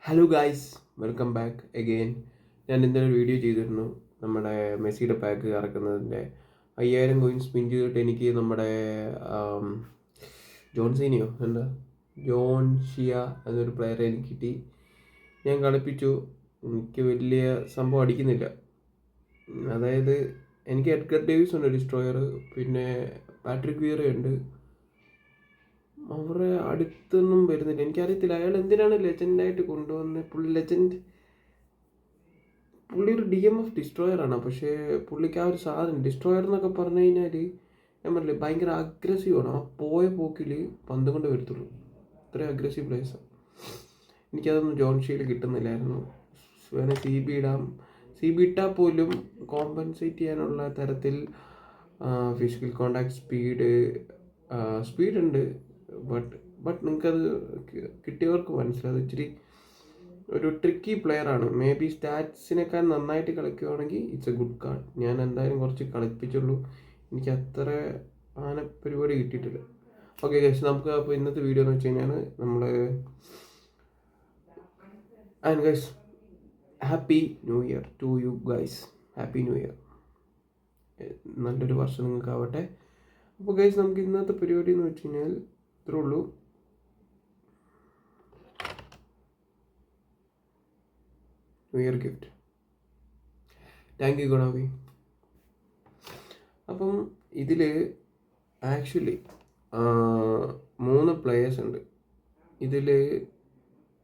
Hello guys, welcome back again. ഞാൻ ഇന്നലെ ഒരു വീഡിയോ ചെയ്തിരുന്നു നമ്മുടെ മെസ്സിയുടെ പാക്ക് ഇറക്കുന്നതിൻ്റെ 5000 കോയിൻ സ്പിൻ ചെയ്തിട്ട് എനിക്ക് നമ്മുടെ ആം, ജോൺസീനിയോ എന്താ ജോൺഷിയ എന്നൊരു പ്ലെയറെ എനിക്ക് കിട്ടി. ഞാൻ കളിപ്പിച്ചു. എനിക്ക് വലിയ സംഭവം അടിക്കുന്നില്ല. അതായത് എനിക്ക് എഡ്ഗർ ഡേവിസ് ഉണ്ട് ഡിസ്ട്രോയർ, പിന്നെ പാട്രിക് വിയറ ഉണ്ട്. അവരുടെ അടുത്തൊന്നും വരുന്നില്ല. എനിക്കറിയത്തില്ല അയാൾ എന്തിനാണ് ലെജൻഡായിട്ട് കൊണ്ടുവന്നത്. പുള്ളി ഒരു DMF ഡിസ്ട്രോയറാണ്. പക്ഷേ പുള്ളിക്ക് ആ ഒരു സാധനം ഡിസ്ട്രോയർ എന്നൊക്കെ പറഞ്ഞു കഴിഞ്ഞാൽ ഞാൻ പറഞ്ഞില്ലേ ഭയങ്കര അഗ്രസീവാണ്. ആ പോയ പോക്കിൽ പന്ത് കൊണ്ട് വരത്തുള്ളൂ. ഇത്രയും അഗ്രസീവ് പ്ലേയേഴ്സാണ്. എനിക്കതൊന്നും ജോൺഷിയിൽ കിട്ടുന്നില്ലായിരുന്നു. വേണേൽ CB ഇടാം. CB ഇട്ടാൽ പോലും കോമ്പൻസേറ്റ് ചെയ്യാനുള്ള തരത്തിൽ ഫിസിക്കൽ കോണ്ടാക്ട് സ്പീഡ് ഉണ്ട്. ബട്ട് നിങ്ങൾക്കത് കിട്ടിയവർക്ക് മനസ്സിലാവും. ഇച്ചിരി ഒരു ട്രിക്കി പ്ലെയറാണ്. മേ ബി സ്റ്റാറ്റ്സിനേക്കാൾ നന്നായിട്ട് കളിക്കുകയാണെങ്കിൽ ഇറ്റ്സ് എ ഗുഡ് കാർഡ്. ഞാൻ എന്തായാലും കുറച്ച് കളിപ്പിച്ചുള്ളൂ. എനിക്ക് അത്ര ആന പരിപാടി കിട്ടിയിട്ടില്ല. ഓക്കെ ഗൈസ്, നമുക്ക് അപ്പോൾ ഇന്നത്തെ വീഡിയോ എന്ന് വെച്ച് കഴിഞ്ഞാൽ നമ്മൾ and guys happy new year to you guys. Happy new year. നല്ലൊരു വർഷം നിങ്ങൾക്കാവട്ടെ. അപ്പോൾ ഗൈസ് നമുക്ക് ഇന്നത്തെ പരിപാടി എന്ന് വെച്ച് കഴിഞ്ഞാൽ ഇത്രേ ഉള്ളൂ. New year gift. Thank you ഗുണാവി. അപ്പം ഇതിൽ ആക്ച്വലി 3 പ്ലെയേഴ്സ് ഉണ്ട്. ഇതിൽ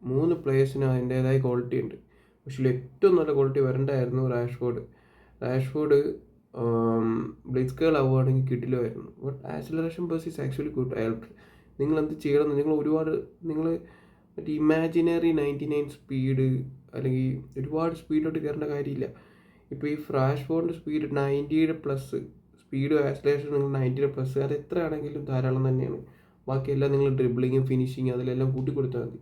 3 പ്ലെയേഴ്സിന് അതിൻ്റേതായ ക്വാളിറ്റി ഉണ്ട്. പക്ഷേ ഏറ്റവും നല്ല ക്വാളിറ്റി വരണ്ടായിരുന്നു റാഷ്ഫോർഡ് ബ്ലിറ്റ്സ്കേൾ ആവുകയാണെങ്കിൽ കിട്ടില്ലായിരുന്നു. But acceleration bus is actually good. അയാൾക്ക് നിങ്ങൾ എന്ത് ചെയ്യണം, നിങ്ങൾ മറ്റേ ഇമാജിനറി 99 സ്പീഡ് അല്ലെങ്കിൽ ഒരുപാട് സ്പീഡിലോട്ട് കയറേണ്ട കാര്യമില്ല. ഇപ്പോൾ ഈ റാഷ്ഫോർഡിൻ്റെ സ്പീഡ് 90യുടെ പ്ലസ് സ്പീഡ് ആക്സിലറേഷൻ നിങ്ങൾ 90യുടെ പ്ലസ്, അത് എത്ര ആണെങ്കിലും ധാരാളം തന്നെയാണ്. ബാക്കിയെല്ലാം നിങ്ങൾ ഡ്രിബിളിങ്ങും ഫിനിഷിങ് അതിലെല്ലാം കൂട്ടി കൊടുത്താൽ മതി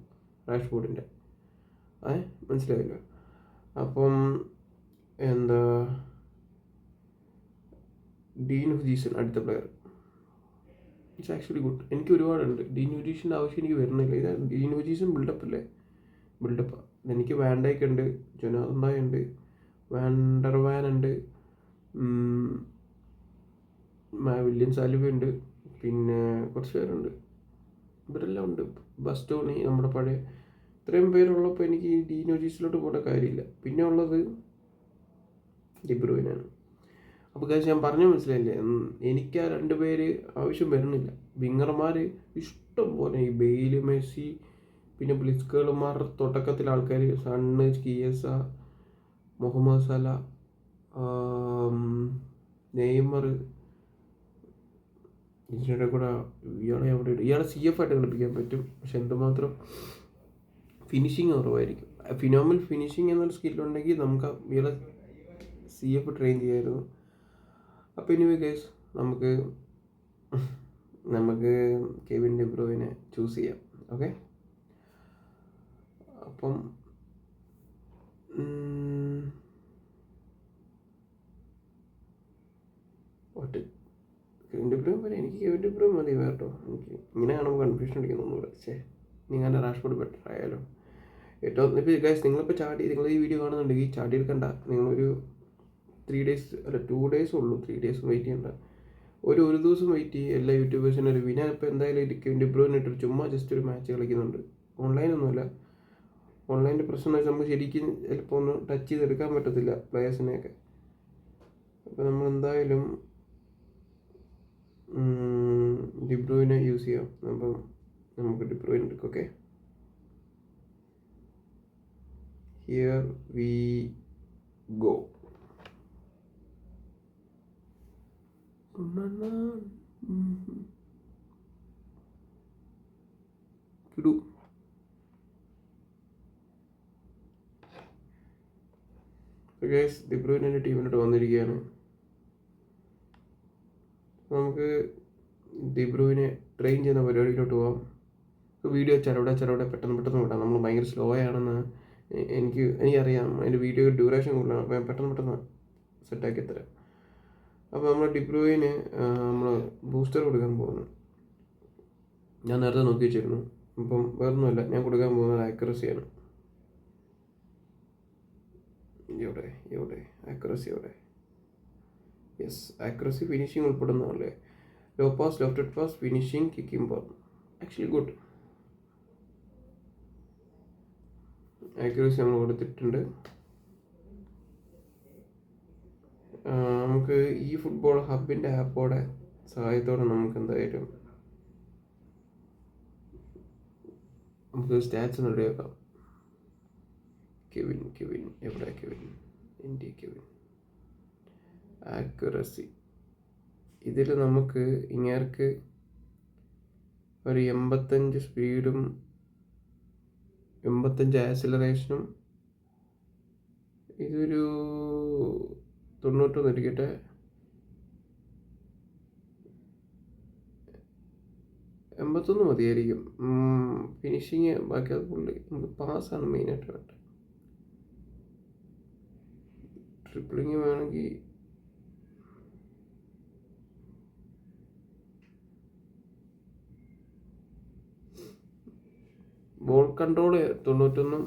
റാഷ്ഫോർഡിൻ്റെ. മനസ്സിലായില്ല. അപ്പം എന്താ ഡീൻ ഹുജീസൺ അടുത്ത പ്ലെയർ. It's actually good. എനിക്ക് ഒരുപാടുണ്ട്. ഡീൻ ഹുജീസിൻ്റെ ആവശ്യം എനിക്ക് വരുന്നില്ല. ഇത് ഡീൻ ഹുജീസൺ ബിൽഡപ്പ് അല്ലേ, ബിൽഡപ്പാണ്. എനിക്ക് വാൻഡൈക്ക് ഉണ്ട്, ജൊനാഥൻ ഉണ്ട്, വാൻഡർവാൻ ഉണ്ട്, വില്യം സാലിബ ഉണ്ട്, പിന്നെ കുറച്ച് പേരുണ്ട്. ഇവരെല്ലാം ഉണ്ട്. ബസ്റ്റോണി നമ്മുടെ പഴയ. ഇത്രയും പേരുള്ളപ്പോൾ എനിക്ക് ഈ ഡീൻ ഹുജീസിലോട്ട് പോകേണ്ട കാര്യമില്ല. പിന്നെ ഉള്ളത് ഡിബ്രൂയിനാണ്. അപ്പോൾ കാശ് ഞാൻ പറഞ്ഞു മനസ്സിലായില്ലേ, എനിക്ക് ആ 2 പേര് ആവശ്യം വരുന്നില്ല. വിങ്ങർമാർ ഇഷ്ടം പോലെ, ഈ ബെയില്, മെസ്സി, പിന്നെ ബ്ലിറ്റ്സ്കേൾമാർ, തുടക്കത്തിലെ ആൾക്കാർ, സണ്ണ്, കിയസ, മുഹമ്മദ് സല, നെയ്മർ. ഇതിനിടെ കൂടെ ഇയാളെ CF ആയിട്ട് കളിപ്പിക്കാൻ പറ്റും. പക്ഷെ എന്തുമാത്രം ഫിനിഷിങ് കുറവായിരിക്കും. ഫിനോമൽ ഫിനിഷിങ് എന്നൊരു സ്കില്ലുണ്ടെങ്കിൽ നമുക്ക് ഇയാളെ CF ട്രെയിൻ ചെയ്യായിരുന്നു. അപ്പോൾ എനിവേ ഗൈസ്, നമുക്ക് കെവിൻ ഡി ബ്രൂയിനെ ചൂസ് ചെയ്യാം. ഓക്കെ, അപ്പം കെവിൻ ഡി ബ്രൂയിൻ വരെ എനിക്ക് കെവിൻ ഡി ബ്രൂയിൻ മതി കേട്ടോ. എനിക്ക് ഇങ്ങനെ കാണുമ്പോൾ കൺഫ്യൂഷൻ അടിക്കുന്നൊന്നുമില്ല. നിങ്ങളുടെ റാഷ്ഫോർഡ് ബെറ്റർ ആയാലോ. ഏറ്റവും ഇപ്പോൾ ഗൈസ് നിങ്ങൾ ഈ വീഡിയോ കാണുന്നുണ്ടെങ്കിൽ ചാടി എടുക്കണ്ട. നിങ്ങളൊരു 3 days അല്ല 2 days ഉള്ളൂ. 3 days വെയിറ്റ് ചെയ്യണ്ട. ഒരു ദിവസം വെയിറ്റ് ചെയ്യും. എല്ലാ യൂട്യൂബേഴ്സിനും റിവ്യൂ. ഞാൻ ഇപ്പോൾ എന്തായാലും കെവിൻ ഡി ബ്രൂയിനെ ഇട്ടിട്ട് ചുമ്മാ ജസ്റ്റ് ഒരു മാച്ച് കളിക്കുന്നുണ്ട്. ഓൺലൈനൊന്നുമല്ല. ഓൺലൈൻ്റെ പ്രശ്നം എന്ന് വെച്ചാൽ നമുക്ക് ശരിക്കും ചിലപ്പോൾ ഒന്ന് ടച്ച് ചെയ്തെടുക്കാൻ പറ്റത്തില്ല പ്ലെയേഴ്സിനെയൊക്കെ. അപ്പോൾ നമ്മൾ എന്തായാലും ഡി ബ്രൂയിനെ യൂസ് ചെയ്യാം. അപ്പം നമുക്ക് ഡി ബ്രൂയിൻ എടുക്കും. Okay, here we go. കിടു ഗൈസ്, ഡി ബ്രൂയിൻ എൻ്റെ ടീമിലോട്ട് വന്നിരിക്കുകയാണ്. നമുക്ക് ഡി ബ്രൂയിനെ ട്രെയിൻ ചെയ്യുന്ന പരിപാടിയിലോട്ട് പോകാം. വീഡിയോ ചെറുവിടെ പെട്ടെന്ന് വിടാം. നമ്മൾ ഭയങ്കര സ്ലോ ആണെന്ന് എനിക്കറിയാം. അതിൻ്റെ വീഡിയോ ഡ്യൂറേഷൻ കൂടുതലാണ്. അപ്പോൾ പെട്ടെന്ന് സെറ്റാക്കി തരാം. അപ്പോൾ നമ്മൾ ഡി ബ്രൂയിന് നമ്മൾ ബൂസ്റ്റർ കൊടുക്കാൻ പോകുന്നു. ഞാൻ നേരത്തെ നോക്കി വെച്ചിരുന്നു. അപ്പം വേറൊന്നുമല്ല, ഞാൻ കൊടുക്കാൻ പോകുന്നത് ആക്യുറസിയാണ്. എവിടെ എവിടെ ആക്യുറസി എവിടെ? യെസ്, ആക്യുറസി ഫിനിഷിങ് ഉൾപ്പെടുന്നതല്ലേ. Low pass, left pass, finishing, kicking ball. Actually good. Accuracy നമ്മൾ കൊടുത്തിട്ടുണ്ട്. നമുക്ക് ഈ ഫുട്ബോൾ ഹബിൻ്റെ ആപ്പോടെ സഹായത്തോടെ നമുക്ക് എന്തായാലും നമുക്ക് സ്റ്റാറ്റ്സ് റെഡിയാക്കാം. കെവിൻ എവിടെ? Kevin accuracy. ഇതിൽ നമുക്ക് ഇങ്ങേർക്ക് ഒരു 85 സ്പീഡും 85 ആക്സിലറേഷനും ഇതൊരു 91 ഇരിക്കട്ടെ. 81 മതിയായിരിക്കും. ഫിനിഷിങ് ബാക്കി അത് പുള്ളി. നമുക്ക് പാസ്സാണ് മെയിനായിട്ട് വേണ്ടത്. ട്രിപ്പിളിങ് വേണമെങ്കിൽ ബോൾ കൺട്രോൾ 91.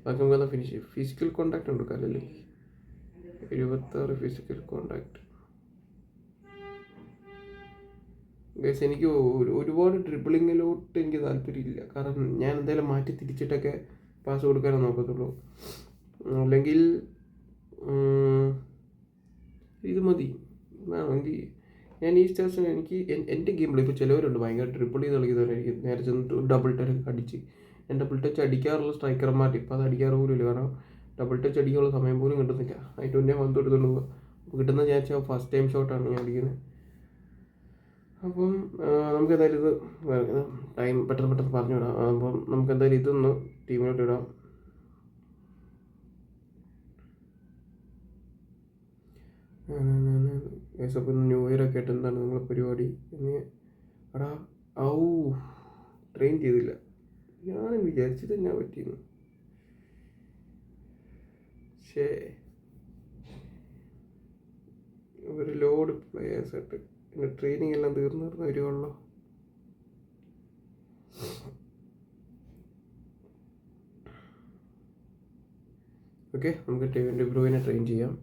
ബാക്കി നമുക്ക് ഫിനിഷ്. ഫിസിക്കൽ കോണ്ടാക്ട് ഉണ്ട് കല്ലല്ലേ. 76 ഫിസിക്കൽ കോണ്ടാക്ട്. ഗൈസ്, എനിക്ക് ഒരുപാട് ഡ്രിബിളിങ്ങിലോട്ട് എനിക്ക് താല്പര്യമില്ല. കാരണം ഞാൻ എന്തായാലും മാറ്റി തിരിച്ചിട്ടൊക്കെ പാസ് കൊടുക്കാനേ നോക്കത്തുള്ളൂ. അല്ലെങ്കിൽ ഇത് മതി. വേണമെങ്കിൽ ഞാൻ ഈ സ്റ്റേഷൻ എനിക്ക് എൻ്റെ ഗെയിമിൽ ഇപ്പോൾ ചിലവരുണ്ട് ഭയങ്കര ട്രിപ്പിൾ ചെയ്ത് കളിക്കുന്നവരായിരിക്കും. നേരെ ചെന്നിട്ട് ഡബിൾ ടച്ച് അടിച്ച്. ഞാൻ ഡബിൾ ടച്ച് അടിക്കാറുള്ള സ്ട്രൈക്കർമാർ ഇപ്പോൾ അത് അടിക്കാറ് പോലും ഇല്ല. കാരണം ഡബിൾ ടച്ച് അടിക്കാനുള്ള സമയം പോലും കിട്ടുന്നില്ല. അതിൻ്റെ മുന്നേ വന്ന് എടുത്തുകൊണ്ട് പോകുക. അപ്പോൾ കിട്ടുന്ന ഞാൻ ഫസ്റ്റ് ടൈം ഷോട്ടാണ് ഞാൻ അടിക്കുന്നത്. അപ്പം നമുക്ക് എന്തായാലും ഇത് ടൈം പെട്ടെന്ന് പറഞ്ഞു വിടാം. അപ്പം നമുക്ക് എന്തായാലും ഇതൊന്ന് ടീമിലോട്ട് ഇടാം. അപ്പം ന്യൂ ഇയർ ഒക്കെ ആയിട്ട് എന്താണ് നിങ്ങളെ പരിപാടി? ഇനി എടാ ട്രെയിൻ ചെയ്തില്ല. ഞാൻ വിചാരിച്ചത് ഞാൻ പറ്റിയിരുന്നു. പക്ഷേ ഒരു ലോഡ് പ്ലേയേഴ്സായിട്ട് പിന്നെ ട്രെയിനിങ് എല്ലാം തീർന്നു വരുവുള്ളൂ. ഓക്കെ, നമുക്ക് കെവിൻ ഡി ബ്രൂയിനെ ട്രെയിൻ ചെയ്യാം.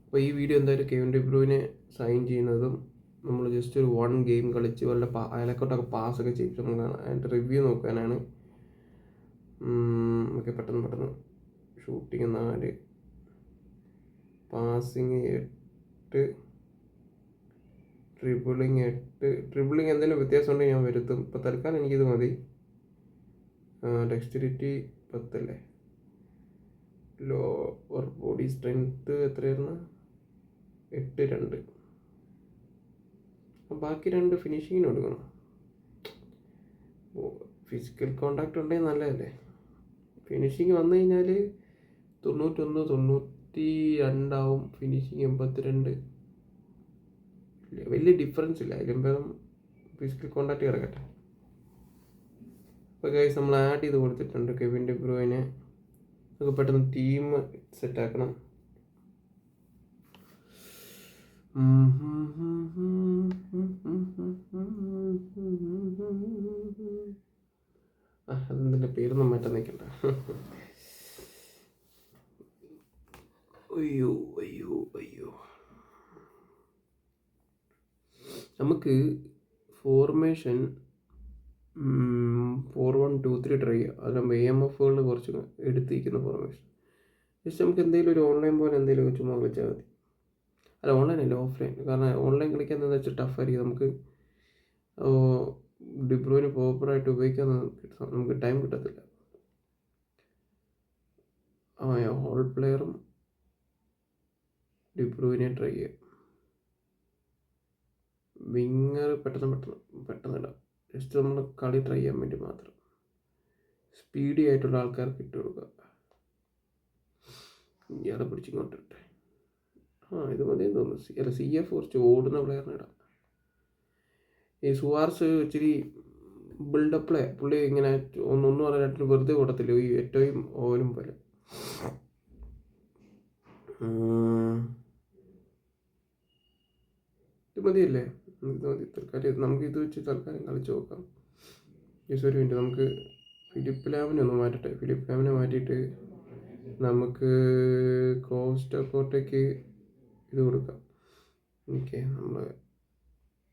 അപ്പോൾ ഈ വീഡിയോ എന്തായാലും കെവിൻ ഡി ബ്രൂയിനെ സൈൻ ചെയ്യുന്നതും നമ്മൾ ജസ്റ്റ് ഒരു 1 ഗെയിം കളിച്ച് വല്ല അയലക്കോട്ടൊക്കെ പാസ്സൊക്കെ ചെയ്തിട്ട് നമുക്ക് അതിൻ്റെ റിവ്യൂ നോക്കാനാണ്. ഓക്കെ, പെട്ടെന്ന് ഷൂട്ടിങ് 4, പാസിങ് 8, ട്രിബിളിങ് 8. ട്രിബിളിങ് എന്തെങ്കിലും വ്യത്യാസം ഉണ്ടെങ്കിൽ ഞാൻ വരുത്തും. ഇപ്പോൾ തൽക്കാലം എനിക്കിത് മതി. ഡെക്സ്റ്റിരിറ്റി 10 അല്ലേ. ലോവർ ബോഡി സ്ട്രെങ്ത്ത് എത്രയായിരുന്നു? 8.2. ബാക്കി 2 ഫിനിഷിങ്ങിന് കൊടുക്കണം. ഫിസിക്കൽ കോണ്ടാക്ട് ഉണ്ടെങ്കിൽ നല്ലതല്ലേ. ഫിനിഷിങ് വന്നു കഴിഞ്ഞാൽ 91, 92 ആവും. ഫിനിഷിങ് 82. വലിയ ഡിഫറൻസ് ഇല്ല. അതിലും ഫിസിക്കൽ കോണ്ടാക്ട് കിടക്കട്ടെ. അപ്പോൾ ഗൈസ്, നമ്മൾ ആഡ് ചെയ്ത് കൊടുത്തിട്ടുണ്ട് കെവിൻ ഡി ബ്രൂയിനെ. നമുക്ക് പെട്ടെന്ന് ടീം സെറ്റാക്കണം. അതെന്തിൻ്റെ പേരൊന്നും മാറ്റാൻ നിൽക്കണ്ട. അയ്യോ നമുക്ക് ഫോർമേഷൻ 4-1-2-3 ട്രൈ ചെയ്യാം. അതിനാകുമ്പോൾ AMFകൾ കുറച്ച് എടുത്തിരിക്കുന്ന ഫോർമേഷൻ. ജസ്റ്റ് നമുക്ക് എന്തെങ്കിലും ഒരു ഓൺലൈൻ പോലെ എന്തെങ്കിലും ചുമ്മാ കളിച്ചാൽ മതി. അല്ല, ഓൺലൈൻ അല്ല, ഓഫ്ലൈൻ. കാരണം ഓൺലൈൻ കളിക്കാൻ എന്താണെന്ന് വെച്ചാൽ ടഫായിരിക്കും. നമുക്ക് ഡി ബ്രൂയിനെ പ്രോപ്പറായിട്ട് ഉപയോഗിക്കാൻ നമുക്ക് ടൈം കിട്ടത്തില്ല. ഹോൾ പ്ലെയറും ഡി ബ്രൂയിനെ ട്രൈ ചെയ്യാം. വിങ്ങർ പെട്ടെന്ന് ഇടാം. ജസ്റ്റ് നമ്മൾ കളി ട്രൈ ചെയ്യാൻ വേണ്ടി മാത്രം. സ്പീഡി ആയിട്ടുള്ള ആൾക്കാർക്ക് ഇട്ട് കൊടുക്കുക. ഇയാളെ പിടിച്ചിങ്ങോട്ടിട്ടെ. ഇത് മതിയെന്ന് തോന്നുന്നു. അല്ല, CF കുറച്ച് ഓടുന്ന പ്ലെയറിന് ഇടാം. ഈ സുവാർസ് ഇച്ചിരി ബിൽഡപ്പ് പ്ലേ. പുള്ളി ഇങ്ങനെ ഒന്നും പറയാനായിട്ട് വെറുതെ കൊടുത്തില്ല. ഈ ഏറ്റവും ഓവനും പോലെ. ഇത് മതിയല്ലേ? ഇത് മതി തൽക്കാലം. നമുക്ക് ഇത് വെച്ച് തൽക്കാലം കളിച്ച് നോക്കാം. ജസ്റ്റ് ഒരു മിനിറ്റ്, നമുക്ക് ഫിലിപ്പ് ലാമിനെ ഒന്ന് മാറ്റട്ടെ. ഫിലിപ്പ് ലാമിനെ മാറ്റിയിട്ട് നമുക്ക് കോസ്റ്റോക്കോട്ടയ്ക്ക് ഇത് കൊടുക്കാം. ഓക്കെ, നമ്മൾ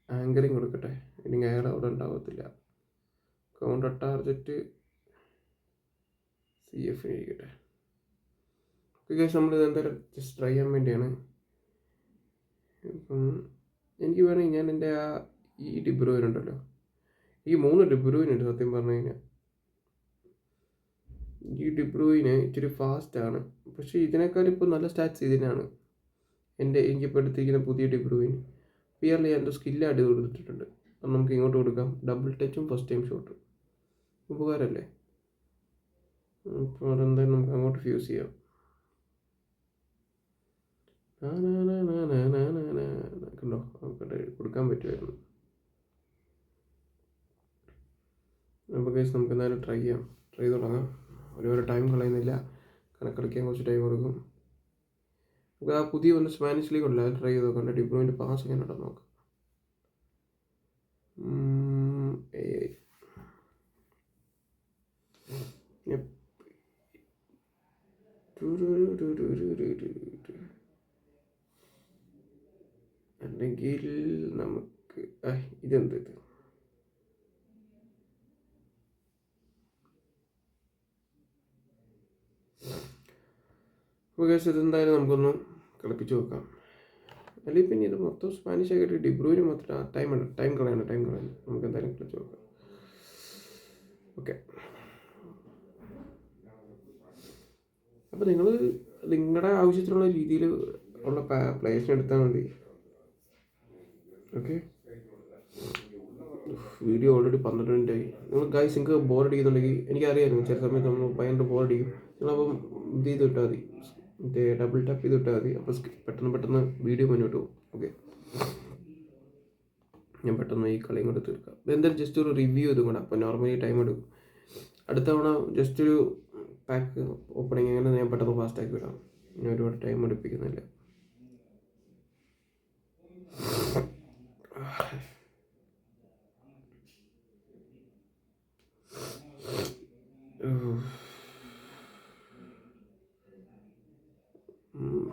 ആങ്കറിങ് കൊടുക്കട്ടെ. ഇനി അയാൾ അവിടെ ഉണ്ടാവത്തില്ല. കൗണ്ടർ ടാർജറ്റ് CF ഇരിക്കട്ടെ. ഓക്കെ, നമ്മളിത് എന്തായാലും ജസ്റ്റ് ട്രൈ ചെയ്യാൻ വേണ്ടിയാണ്. ഇപ്പം എനിക്ക് വേണമെങ്കിൽ ഞാൻ എൻ്റെ ഈ ഡിബ്രൂയിൻ ഉണ്ടല്ലോ, ഈ 3 ഡിബ്രൂയിൻ ഉണ്ട്. സത്യം പറഞ്ഞു കഴിഞ്ഞാൽ ഈ ഡിബ്രൂയിന് ഇച്ചിരി ഫാസ്റ്റാണ്, പക്ഷേ ഇതിനേക്കാൾ ഇപ്പോൾ നല്ല സ്റ്റാറ്റ്സ് ഇതിനാണ്. എനിക്കിപ്പോൾ എടുത്തിരിക്കുന്ന പുതിയ ഡിബ്രൂയിൻ പിയറിൽ ഞാൻ എൻ്റെ സ്കില്ല് ആഡ് ചെയ്ത് കൊടുത്തിട്ടുണ്ട്. അത് നമുക്ക് ഇങ്ങോട്ട് കൊടുക്കാം. ഡബിൾ ടച്ചും ഫസ്റ്റ് ടൈം ഷോട്ടും ഉപകാരമല്ലേ? അപ്പോൾ അതെന്തായാലും നമുക്ക് അങ്ങോട്ട് ഫ്യൂസ് ചെയ്യാം. കണ്ടോ, നമുക്കത് കൊടുക്കാൻ പറ്റുമായിരുന്നു. അപ്പോൾ കേസ് നമുക്ക് എന്തായാലും ട്രൈ ചെയ്ത് തുടങ്ങാം. ഒരുപാട് ടൈം കളയുന്നില്ല, കണക്കളിക്കാൻ കുറച്ച് ടൈം കൊടുക്കും. നമുക്ക് ആ പുതിയ വന്ന സ്പാനിഷ് ലീഗ് ഉണ്ടല്ലോ, അത് ട്രൈ ചെയ്ത് നോക്കാം. ഡിബ്രൂയിൻ്റെ പാസ് എങ്ങനെ ഉണ്ടെന്ന് നോക്കാം. അല്ലെങ്കിൽ നമുക്ക് ഇതെന്ത് ഇത് ഇതെന്തായാലും നമുക്കൊന്ന് കളിപ്പിച്ച് നോക്കാം. അല്ലെങ്കിൽ പിന്നെ ഇത് മൊത്തം സ്പാനിഷ് ആയിട്ട് ഡിബ്രൂയിന് മാത്രം ടൈം കളയണം. നമുക്ക് എന്തായാലും കളിച്ച് നോക്കാം. ഓക്കെ, അപ്പോൾ നിങ്ങൾ നിങ്ങളുടെ ആവശ്യത്തിനുള്ള രീതിയിൽ ഉള്ള പ്ലേയേഴ്സിനെ എടുത്താൽ മതി. ഓക്കെ, വീഡിയോ ഓൾറെഡി 12 മിനിറ്റ് ആയി. നിങ്ങൾക്ക് ബോർ അടിക്കുന്നുണ്ടെങ്കിൽ എനിക്കറിയാമായിരുന്നു ചില സമയത്ത് നമ്മൾ ഭയങ്കര ബോർ അടിക്കും. നിങ്ങളപ്പം ഇത് ചെയ്ത് വിട്ടാൽ മതി, മറ്റേ ഡബിൾ ടാപ്പ് ചെയ്ത് വിട്ടാൽ മതി. അപ്പോൾ പെട്ടെന്ന് വീഡിയോ മുന്നോട്ട് പോകും. ഓക്കെ, ഞാൻ പെട്ടെന്ന് ഈ കളിയും കൂടെ തീർക്കാം. എന്തായാലും ജസ്റ്റ് ഒരു റിവ്യൂ ഇതും കൂടെ. അപ്പോൾ നോർമലി ടൈം എടുക്കും. അടുത്ത തവണ ജസ്റ്റ് ഒരു പാക്ക് ഓപ്പണിങ് അങ്ങനെ ഞാൻ പെട്ടെന്ന് ഫാസ്റ്റാക്കി വിടാം. ഞാൻ ഒരുപാട് ടൈം എടുപ്പിക്കുന്നില്ല.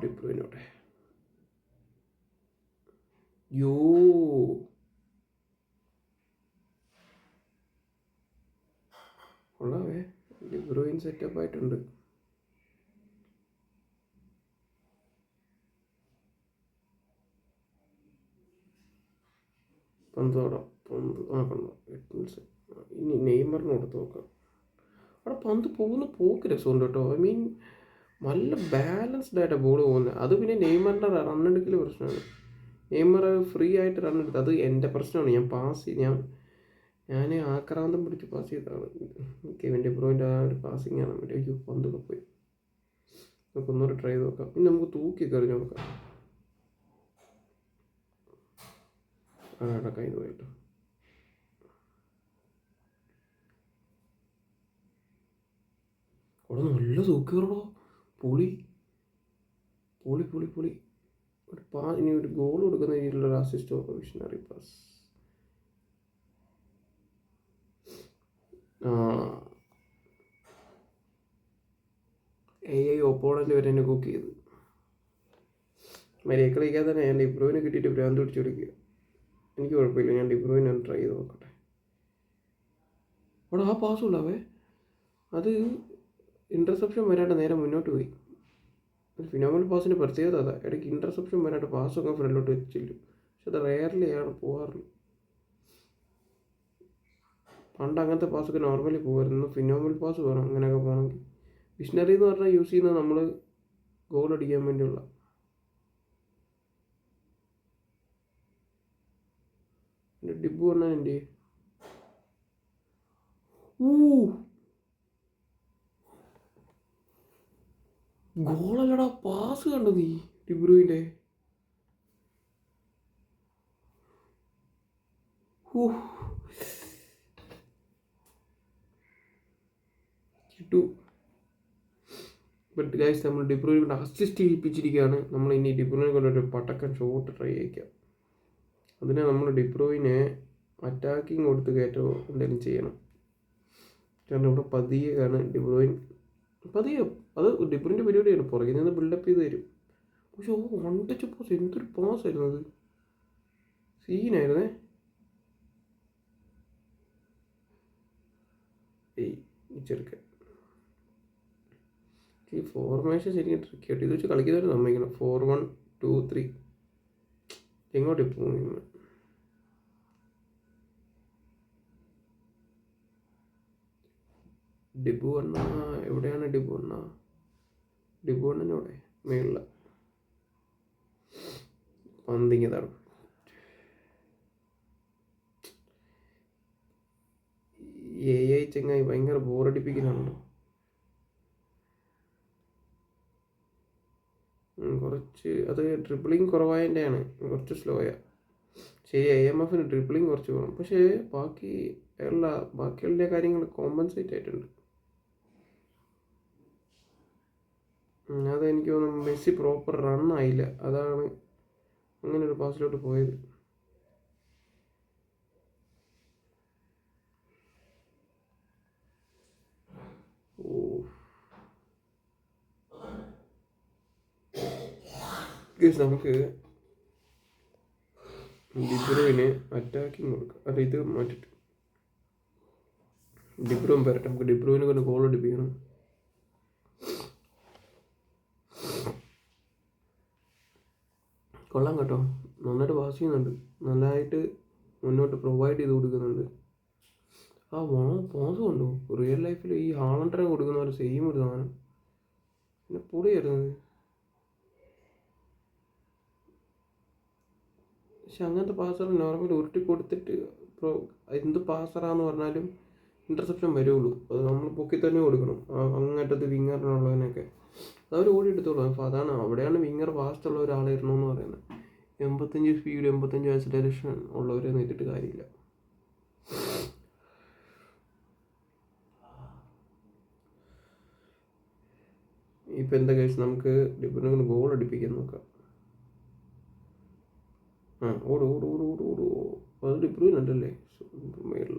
ഡിപ്ലോയിനോട്ടെ കൊള്ളാവേ, ഡിബ്രോയിൻ സെറ്റപ്പ് ആയിട്ടുണ്ട്. പന്ത് കണ്ടോ, ഇനി നെയ്മറിന് കൊടുത്ത് നോക്കാം. അവിടെ പന്ത് പോകുന്ന പോക്ക് രസമുണ്ട് കേട്ടോ. ഐ മീൻ നല്ല ബാലൻസ്ഡ് ആയിട്ടാണ് ബോൾ പോകുന്നത്. അത് പിന്നെ നെയ്മറിൻ്റെ റണ്ണെടുക്കൽ പ്രശ്നമാണ്. നെയ്മർ ഫ്രീ ആയിട്ട് റണ്ണെടുത്ത്, അത് എൻ്റെ പ്രശ്നമാണ്. ഞാൻ ആക്രാന്തം പിടിച്ച് പാസ് ചെയ്തതാണ്. കെവിൻ ഡി ബ്രൂയിൻ്റെ ആ ഒരു പാസിങ് ആണ് വേണ്ടി. അയ്യോ, പന്തൊക്കെ പോയി. നമുക്ക് ഒന്നുകൂടെ ട്രൈ ചെയ്ത് നോക്കാം. പിന്നെ നമുക്ക് തൂക്കി കറിഞ്ഞ് നോക്കാം. കയ്യിൽ നിന്ന് പോയിട്ടോ. അവിടെ നല്ല തൂക്കിയറോ, പൊളി. ഇനി ഒരു ഗോൾ കൊടുക്കുന്ന രീതിയിലുള്ള അസിസ്റ്റോ വിഷണറി പാസ്. AI ഓപ്പോണൻ്റ് വരെ എന്നെ കുക്ക് ചെയ്ത് മര്യാദ കളിക്കാതെ തന്നെ ഞാൻ ഡിബ്രോയിനെ കിട്ടിയിട്ട് ഭ്രാന്ത് പിടിച്ച് കൊടുക്കുക. എനിക്ക് കുഴപ്പമില്ല, ഞാൻ ഡിബ്രോയിനെ ഒന്ന് ട്രൈ ചെയ്ത് നോക്കട്ടെ. അവിടെ ആ പാസ്സുള്ളവേ, അത് ഇൻ്റർസെപ്ഷൻ വരാണ്ട് നേരെ മുന്നോട്ട് പോയി. ഫിനോമിനൽ പാസിൻ്റെ പ്രത്യേകത അതാ. ഇടയ്ക്ക് ഇൻ്റർസെപ്ഷൻ വരാണ്ട് പാസ്സൊക്കെ ഫ്രണ്ടിലോട്ട് വെച്ചില്ല. പക്ഷെ അത് റെയർലി ആണ് പോകാറുള്ളൂ. പണ്ട് അങ്ങനത്തെ പാസ്സൊക്കെ നോർമലി പോകുമായിരുന്നു. ഫിനോമിനൽ പാസ് വേണം അങ്ങനെയൊക്കെ പോകണമെങ്കിൽ. വിഷണറി എന്ന് പറഞ്ഞാൽ യൂസ് ചെയ്യുന്നത് നമ്മൾ ഗോൾ അടിക്കാൻ വേണ്ടിയുള്ള. ഡിബു പറഞ്ഞാൽ എൻ്റെ ഗോളല്ലടാ, പാസ് കണ്ടത് ഈ ഡിബ്രൂയിൻ്റെ. കിട്ടു. ബട്ട് ഗൈസ്, നമ്മൾ ഡിബ്രൂയിനെ കൊണ്ട് അസിസ്റ്റ് ചെയ്യിപ്പിച്ചിരിക്കുകയാണ്. നമ്മൾ ഇനി ഡിബ്രൂയിനെ കൊണ്ടൊരു പട്ടക്കൻ ഷോട്ട് ട്രൈ ചെയ്യിക്കാം. അതിനെ നമ്മൾ ഡിബ്രോയിനെ അറ്റാക്കിങ് കൊടുത്ത് കയറ്റോ എന്തെങ്കിലും ചെയ്യണം. കാരണം ഇവിടെ പതിയെയാണ് ഡിബ്രോയിൻ പതിയെ അത് ഡിബ്രോയിൻ്റെ പരിപാടിയാണ്. പുറകിൽ നിന്ന് ബിൽഡപ്പ് ചെയ്ത് തരും. പക്ഷെ വൺ ടച്ച് പാസ് എന്തൊരു പാസ് ആയിരുന്നു അത്, സീനായിരുന്നേ. ചെറുക്കൻ ഈ ഫോർമേഷൻ ശരിക്കും ട്രിക്കിയായിട്ട് ഇത് വെച്ച് കളിക്കുന്നവർ സമ്മതിക്കണം. 4-1-2-3 എങ്ങോട്ട് പോകുന്നു? ഡിബു അണ്ണ എവിടെയാണ്? ഡിബു അണ്ണനോടെ മേളില പന്തിങ്ങതാണ്. AI ചെങ്ങായി ഭയങ്കര ബോറടിപ്പിക്കുന്നുണ്ടോ? കുറച്ച് അത് ഡ്രിബിളിങ് കുറവായതിൻ്റെയാണ്, കുറച്ച് സ്ലോയാണ്. ശരി, AMFന് ഡ്രിബിളിങ് കുറച്ച് വേണം, പക്ഷേ ബാക്കിയുള്ള കാര്യങ്ങൾ കോമ്പൻസേറ്റ് ആയിട്ടുണ്ട്. അതെനിക്ക് തോന്നുന്നു മെസ്സി പ്രോപ്പർ റണ്ണായില്ല, അതാണ് അങ്ങനെ ഒരു പാസിലോട്ട് പോയത്. നമുക്ക് ഡിബ്രോയിന് അറ്റാക്കിങ് കൊടുക്കാം. അത് ഇത് മാറ്റിട്ട് ഡിബ്രോയും വരട്ടെ. നമുക്ക് ഡിബ്രോയിനെ കൊണ്ട് ഗോൾ അടിപ്പിക്കണം. കൊള്ളാം കേട്ടോ, നന്നായിട്ട് പാസ് ചെയ്യുന്നുണ്ട്, നല്ലതായിട്ട് മുന്നോട്ട് പ്രൊവൈഡ് ചെയ്ത് കൊടുക്കുന്നുണ്ട്. ആ പാസ് കണ്ടു, റിയൽ ലൈഫിൽ ഈ ഹാളണ്ടറിന് കൊടുക്കുന്ന പോലെ സെയിം ഒരു സാധനം. പിന്നെ പൊളിയായിരുന്നത്. പക്ഷെ അങ്ങനത്തെ പാസർ നോർമലി ഉരുട്ടി കൊടുത്തിട്ട് എന്ത് പാസറാന്ന് പറഞ്ഞാലും ഇൻ്റർസെപ്ഷൻ വരുള്ളൂ. അത് നമ്മൾ പൊക്കി തന്നെ കൊടുക്കണം. അങ്ങേറ്റത്ത് വിങ്ങറിനുള്ളതിനൊക്കെ അതവർ ഓടി എടുത്തോളൂ. അപ്പോൾ അതാണ്, അവിടെയാണ് വിങ്ങർ ഫാസ്റ്റ് ഉള്ള ഒരാളായിരുന്നെന്ന് പറയുന്നത്. 85 സ്പീഡ് 85 ആക്സിലറേഷൻ ഉള്ളവരെ നീട്ടിട്ട് കാര്യമില്ല. ഇപ്പം എന്താ കേസ്, നമുക്ക് ഡിബ്രോയിനെ ഗോൾ അടിപ്പിക്കാൻ നോക്കാം. ഓട്. അത് ഡിബ്രോയിൻ അല്ലല്ലേ മേളിൽ.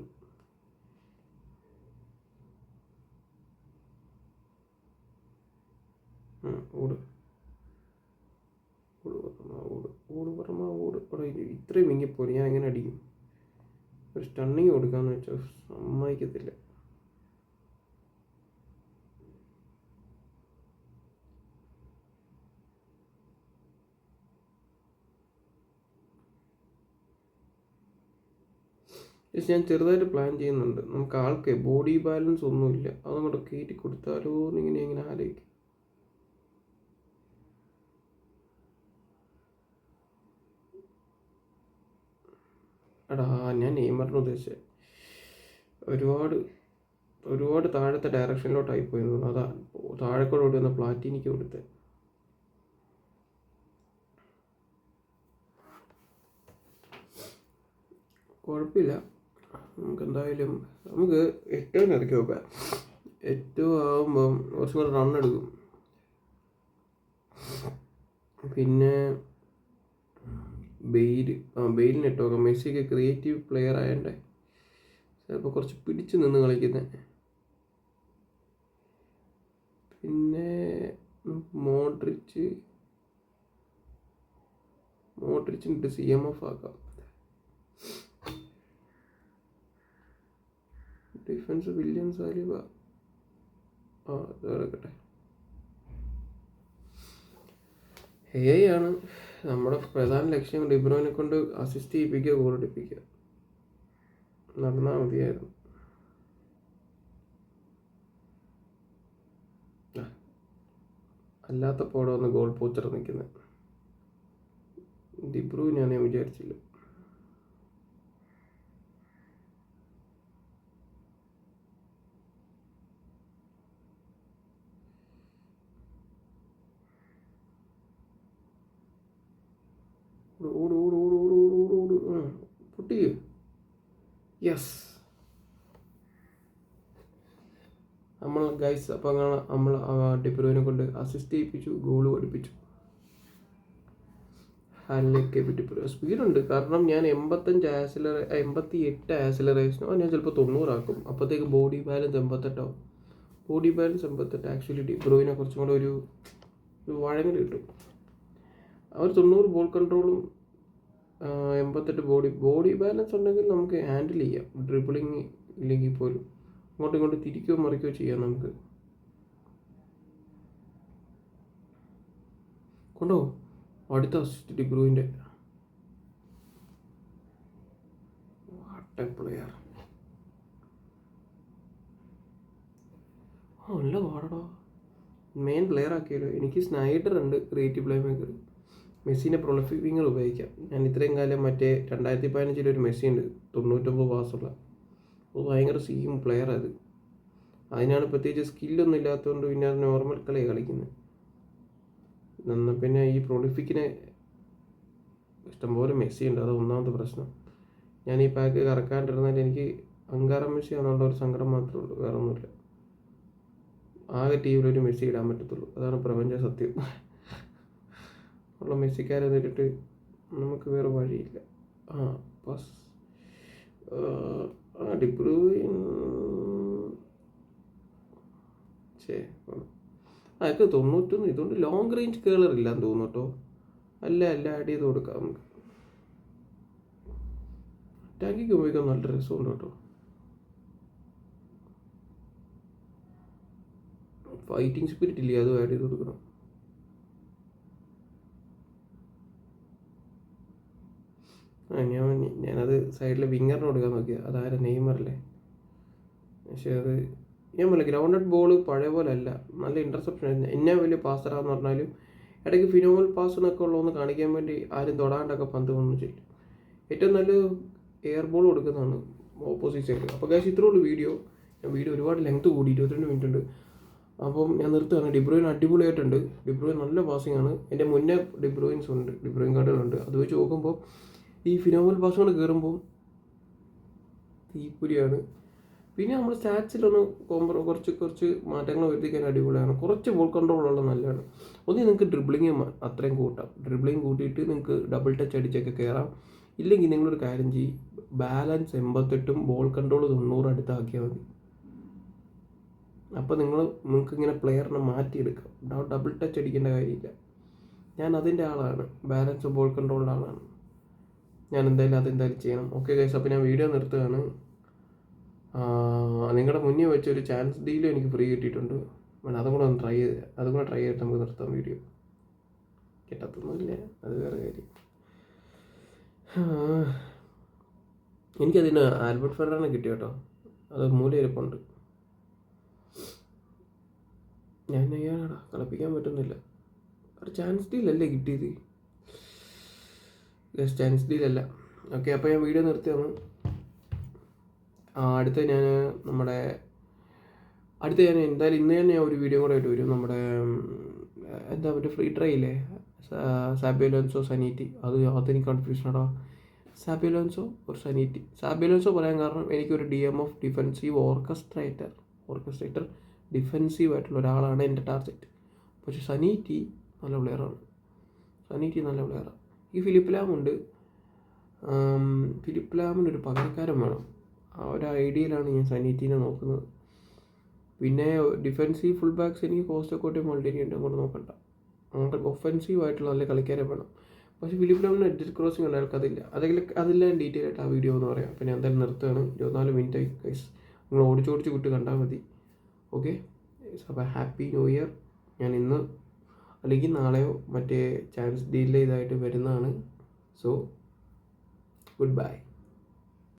ഇത്രയും വിങ്ങിപ്പോലെ ഞാൻ എങ്ങനെ അടിക്കും? ഒരു സ്റ്റണ്ണിങ് കൊടുക്കാന്ന് വെച്ചാൽ സമ്മതിക്കത്തില്ല. ഞാൻ ചെറുതായിട്ട് പ്ലാൻ ചെയ്യുന്നുണ്ട്. നമുക്ക് ആൾക്ക് ബോഡി ബാലൻസ് ഒന്നുമില്ല, അതങ്ങോട്ട് കയറ്റി കൊടുത്താലോ എന്നിങ്ങനെ ആലോചിക്കും. എടാ, ഞാൻ നെയ്മറിന് ഉദ്ദേശിച്ചത് ഒരുപാട് താഴത്തെ ഡയറക്ഷനിലോട്ടായി പോയിരുന്നു. അതാ താഴെക്കൂടെ ഓടി വന്ന പ്ലാറ്റിനിക്ക് കൊടുത്തത്. കുഴപ്പമില്ല, നമുക്ക് എന്തായാലും നമുക്ക് ഏറ്റവും ഇറക്കി നോക്കാം. ഏറ്റവും ആകുമ്പം കുറച്ചും കൂടെ റൺ എടുക്കും. പിന്നെ ബെയിലിന് ഇട്ട് നോക്കാം. മെസ്സിക്ക് ക്രിയേറ്റീവ് പ്ലെയർ ആയണ്ടേ ചിലപ്പോൾ കുറച്ച് പിടിച്ച് നിന്ന് കളിക്കുന്നത്. പിന്നെ മോഡ്രിച്ചിട്ട് CMF ആക്കാം. ഡിഫൻസ് വില്യൻ സാലിബ അത് കിടക്കട്ടെ. AI ആണ് നമ്മുടെ പ്രധാന ലക്ഷ്യം. ഡിബ്രോയിനെ കൊണ്ട് അസിസ്റ്റ് ചെയ്യിപ്പിക്കുക, ഗോൾ അടിപ്പിക്കുക, നടന്നാൽ മതിയായിരുന്നു. അല്ലാത്തപ്പോൾ അവിടെ വന്ന് ഗോൾ പോച്ചർ നിൽക്കുന്നത് ഡിബ്രോയിനാണ് ഞാൻ വിചാരിച്ചില്ല. ഓട് പൊട്ടിക്ക്. യെസ്, നമ്മൾ ഗൈസ് അപ്പം നമ്മൾ ഡിബ്രോയിനെ കൊണ്ട് അസിസ്റ്റ് ചെയ്യിപ്പിച്ചു, ഗോൾ പഠിപ്പിച്ചു. ഹാലിലേക്ക് പറ്റി സ്പീഡുണ്ട്. കാരണം ഞാൻ 88 ആക്സിലറേഷനോ ഞാൻ ചിലപ്പോൾ 90 ആക്കും. അപ്പോഴത്തേക്ക് ബോഡി ബാലൻസ് 88 ബോഡി ബാലൻസ് 88. ആക്ച്വലി ഡിബ്രൂയിനെ കുറച്ചും കൂടെ ഒരു വഴങ്ങൽ കിട്ടും. അവർ 90 ബോൾ കൺട്രോളും 88 ബോഡി ബാലൻസ് ഉണ്ടെങ്കിൽ നമുക്ക് ഹാൻഡിൽ ചെയ്യാം. ഡ്രിബിളിങ് ഇല്ലെങ്കിൽ പോലും അങ്ങോട്ടും ഇങ്ങോട്ടും തിരിക്കുകയോ മറിക്കുകയോ ചെയ്യാം നമുക്ക്. കൊണ്ടോ അടുത്ത അസിസ്റ്റ് ഡിബ്രൂയിൻ്റെ. പ്ലെയർ നല്ല പാടടാ. Main player ആക്കിയല്ലോ. എനിക്ക് സ്നൈഡർ ഉണ്ട്, ക്രിയേറ്റീവ് പ്ലേ മേക്കർ. മെസ്സിനെ പ്രൊളഫിക് വിങ്ങർ ഉപയോഗിക്കാം. ഞാൻ ഇത്രയും കാലം മറ്റേ 2015 ഒരു മെസ്സി ഉണ്ട് 99 പാസ്സുള്ള. അത് ഭയങ്കര സീം പ്ലെയർ. അതിനാണ് പ്രത്യേകിച്ച് സ്കില്ലൊന്നും ഇല്ലാത്തതുകൊണ്ട് പിന്നെ അത് നോർമൽ കളി കളിക്കുന്നത്. എന്നാൽ പിന്നെ ഈ പ്രൊളിഫിക്കിനെ ഇഷ്ടംപോലെ മെസ്സി ഉണ്ട്. അത് ഒന്നാമത്തെ പ്രശ്നം. ഞാൻ ഈ പാക്ക് കറക്കാണ്ടിരുന്നാൽ എനിക്ക് അങ്കാറ മെസ്സി ആണെന്നുള്ള ഒരു സങ്കടം മാത്രമേ ഉള്ളൂ, വേറെ ഒന്നുമില്ല. ആകെ ടീമിലൊരു മെസ്സി ഇടാൻ പറ്റത്തുള്ളൂ. അതാണ് പ്രപഞ്ച സത്യം. ഉള്ള മെസ്സിക്കാരെ നേരിട്ട് നമുക്ക് വേറെ വഴിയില്ല. ബസ് ഡിബ്രൂയിൻ അതൊക്കെ 91. ഇതുകൊണ്ട് ലോങ് റേഞ്ച് കേളർ ഇല്ലാന്ന് തോന്നുന്നു കേട്ടോ. അല്ല ആഡ് ചെയ്ത് കൊടുക്കാം നമുക്ക്. അറ്റാക്കിക്ക് ഉപയോഗിക്കാൻ നല്ല രസമുണ്ട് കേട്ടോ. ഫൈറ്റിംഗ് സ്പിരിറ്റ് ഇല്ലേ, അതും ആഡ് ചെയ്ത് കൊടുക്കണം. ഞാനത് സൈഡിലെ വിങ്ങറിന് കൊടുക്കാൻ നോക്കിയത്. അതാരെ നെയ്മറല്ലേ. പക്ഷേ അത് ഞാൻ പറഞ്ഞില്ല, ഗ്രൗണ്ടഡ് ബോൾ പഴയ പോലെ അല്ല. നല്ല ഇൻ്റർസെപ്ഷൻ. എന്നെ വലിയ പാസറാന്ന് പറഞ്ഞാലും ഇടയ്ക്ക് ഫിനോമൽ പാസ് എന്നൊക്കെ ഉള്ളതെന്ന് കാണിക്കാൻ വേണ്ടി ആരും തൊടാണ്ടൊക്കെ പന്ത് കൊണ്ടു ചെയ്യും. ഏറ്റവും നല്ല എയർ ബോൾ കൊടുക്കുന്നതാണ് ഓപ്പോസിറ്റ് സൈഡ്. അപ്പോൾ ഗൈസ് ഇത്രേ ഉള്ളൂ വീഡിയോ. ഒരുപാട് ലെങ്ത് കൂടി, 22 മിനിറ്റ് ഉണ്ട്. അപ്പം ഞാൻ നിർത്തുകയാണ്. ഡിബ്രൂയിൻ അടിപൊളിയായിട്ടുണ്ട്. ഡിബ്രൂയിൻ നല്ല പാസിംഗ് ആണ്. എൻ്റെ മുന്നേ ഡിബ്രൂയിൻ കാർഡുകളുണ്ട്. അത് വെച്ച് നോക്കുമ്പോൾ ഈ ഫിനോമൽ പാസുകൾ കയറുമ്പോൾ തീപ്പൊരിയാണ്. പിന്നെ നമ്മൾ സ്റ്റാറ്റ്സിലൊന്ന് കുറച്ച് മാറ്റങ്ങൾ വരുത്തിക്കാൻ അടിപൊളിയാണ്. കുറച്ച് ബോൾ കൺട്രോളുള്ള നല്ലതാണ്. ഒന്ന് നിങ്ങൾക്ക് ഡ്രിബിളിങ് അത്രയും കൂട്ടാം. ഡ്രിബിളിങ് കൂട്ടിയിട്ട് നിങ്ങൾക്ക് ഡബിൾ ടച്ച് അടിച്ചൊക്കെ കയറാം. ഇല്ലെങ്കിൽ നിങ്ങളൊരു കാര്യം ചെയ്യും, ബാലൻസ് 88 ബോൾ കൺട്രോൾ 90 അടുത്താക്കിയാൽ മതി. അപ്പോൾ നിങ്ങൾക്ക് ഇങ്ങനെ പ്ലെയറിനെ മാറ്റിയെടുക്കാം. ഡബിൾ ടച്ച് അടിക്കേണ്ട കാര്യമില്ല. ഞാൻ അതിൻ്റെ ആളാണ്, ബാലൻസ് ബോൾ കൺട്രോളിൻ്റെ ആളാണ്. ഞാൻ അതെന്തായാലും ചെയ്യണം. ഓക്കെ ഗൈസ്, അപ്പോൾ ഞാൻ വീഡിയോ നിർത്തുകയാണ്. നിങ്ങളുടെ മുന്നേ വെച്ച ഒരു ചാൻസ് ഡീലും എനിക്ക് ഫ്രീ കിട്ടിയിട്ടുണ്ട്. അതും കൂടെ ട്രൈ ചെയ്തിട്ട് നമുക്ക് നിർത്താം വീഡിയോ. കിട്ടത്തൊന്നുമില്ല, അത് വേറെ കാര്യം. എനിക്കതിന് ആൽബർട്ട് ഫെർണാൻഡിനെ കിട്ടി കേട്ടോ. അത് മൂലയിരിപ്പുണ്ട്. ഞാൻ ചെയ്യാനാടാ, കളിപ്പിക്കാൻ പറ്റുന്നില്ല. ഒരു ചാൻസ് ഡീലല്ലേ കിട്ടിയത്. ചാൻസ് ഡീലല്ല. ഓക്കെ, അപ്പോൾ ഞാൻ വീഡിയോ നിർത്തിയാണ്. അടുത്ത ഞാൻ എന്തായാലും ഇന്ന് തന്നെ ഒരു വീഡിയോ കൂടെ ആയിട്ട് വരും. എന്താ മറ്റേ ഫ്രീ ട്രൈ ഇല്ലേ, സാബിയോ അലോൻസോ സനീറ്റി. അതെനിക്ക് കൺഫ്യൂഷനാടാ. സാബിയോ അലോൻസോ ഒരു സനീറ്റി. സാബിയോ അലോൻസോ പറയാൻ കാരണം എനിക്കൊരു DMF ഡിഫെൻസീവ് ഓർക്കസ്ട്രേറ്റർ ഡിഫെൻസീവ് ആയിട്ടുള്ള ഒരാളാണ് എൻ്റെ ടാർഗറ്റ്. പക്ഷേ സനീറ്റി നല്ല പ്ലെയറാണ്. ഈ ഫിലിപ്പ് ലാമിനൊരു പകരക്കാരൻ വേണം. ആ ഒരു ഐഡിയയിലാണ് ഞാൻ സനീറ്റിനെ നോക്കുന്നത്. പിന്നെ ഡിഫെൻസീവ് ഫുൾ ബാക്സ് എനിക്ക് കോസ്റ്റക്കോട്ടെ മൾട്ടേനി ഉണ്ട്, അങ്ങോട്ട് നോക്കണ്ട. അങ്ങോട്ട് ഒഫെൻസീവ് ആയിട്ടുള്ള നല്ല കളിക്കാരെ വേണം. പക്ഷേ ഫിലിപ്പ് ലാമിന് എഡ്ജ് ക്രോസിംഗ് ഉണ്ട്, അയാൾക്കതില്ല. അതെല്ലാം ഡീറ്റെയിൽ ആയിട്ട് ആ വീഡിയോ എന്ന് പറയാം. പിന്നെ എന്തായാലും നിർത്തുകയാണ്. 24 മിനിറ്റ് ആയി ഗൈസ്. നിങ്ങൾ ഓടിച്ചോടിച്ച് വിട്ട് കണ്ടാൽ മതി. ഓക്കെ, അപ്പോൾ ഹാപ്പി ന്യൂ ഇയർ. ഞാൻ ഇന്ന് അല്ലെങ്കിൽ നാളെയോ മറ്റേ ചാൻസ് ഡീൽ ഇതായിട്ട് വരുന്നതാണ്. So good bye.